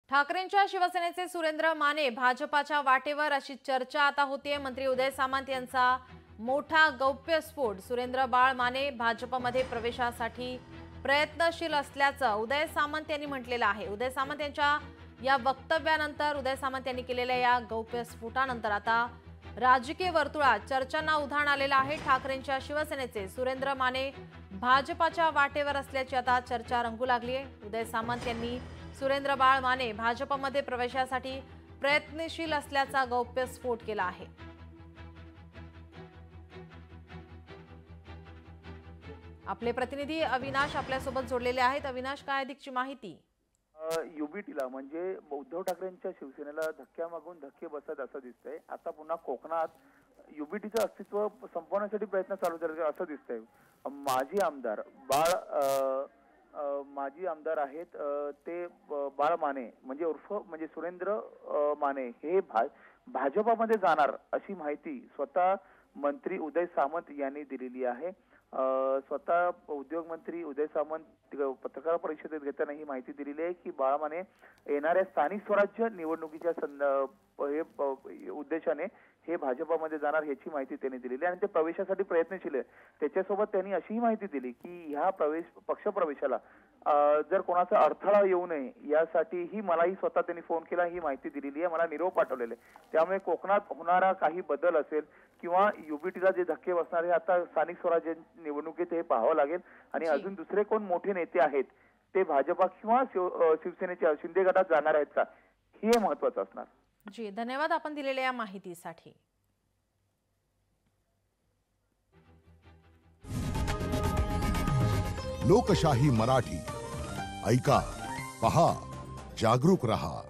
ठाकरेंच्या शिवसेनेचे सुरेंद्र माने भाजपाच्या वाटेवर अशी चर्चा आता होतीये। मंत्री उदय सामंत यांचा मोठा गौप्यस्फोट। सुरेंद्र बाळ माने भाजपमध्ये प्रवेशासाठी प्रयत्नशील असल्याचं उदय सामंत यांनी म्हटलेलं आहे। उदय सामंत यांच्या या वक्तव्यानंतर उदय सामंत यांनी केलेल्या या गौप्यस्फोटानंतर आता राजकीय वर्तुळात चर्चांना उधाण आलेलं आहे। ठाकरेंच्या शिवसेनेचे सुरेंद्र माने भाजपाच्या वाटेवर असल्याची आता चर्चा रंगू लागली आहे। उदय सामंत यांनी सुरेंद्र बाळ माने भाजपमध्ये प्रवेशासाठी प्रयत्नशील असल्याचा गौप्यस्फोट केला आहे। आपले प्रतिनिधी अविनाश आपल्यासोबत जोडलेले आहेत। अविनाश, काय अधिकची माहिती? युबीटीला म्हणजे उद्धव ठाकरेंच्या शिवसेनेला धक्क्या मागून धक्के बसत असं दिसतंय। आता पुन्हा कोकणात युबीटीचं अस्तित्व संपवण्यासाठी प्रयत्न चालू झाले असं दिसतंय। माजी आमदार आहेत ते बाळ माने म्हणजे उर्फ म्हणजे सुरेंद्र माने हे भाजपामध्ये जाणार अशी माहिती स्वतः मंत्री उदय सामंत यांनी दिलेली आहे। स्वतः उद्योग मंत्री उदय सामंत पत्रकार परिषदेत घेताना ही माहिती दिलेली आहे की बाळ माने येणाऱ्या स्थानिक स्वराज्य निवडणुकीच्या उद्देशाने हे भाजपमध्ये जाणार याची माहिती त्यांनी दिलेली आहे आणि ते प्रवेशासाठी प्रयत्नशील आहे। त्याच्यासोबत त्यांनी अशीही माहिती दिली की ह्या पक्षप्रवेशाला जर कोणाचा अडथळा येऊ नये यासाठीही मलाही स्वतः त्यांनी फोन केला, ही माहिती दिलेली आहे, मला निरोप पाठवलेले। त्यामुळे कोकणात होणारा काही बदल असेल किंवा युबीटीला जे धक्के बसणार हे आता स्थानिक स्वराज्य निवडणुकीत हे पाहावं लागेल आणि अजून दुसरे कोण मोठे नेते आहेत ते भाजपा किंवा शिवसेनेच्या शिंदे गटात जाणार आहेत का, हे महत्त्वाचं असणार। जी, धन्यवाद आपण दिलेल्या या माहितीसाठी। लोकशाही मराठी ऐका, पहा, जागरूक रहा।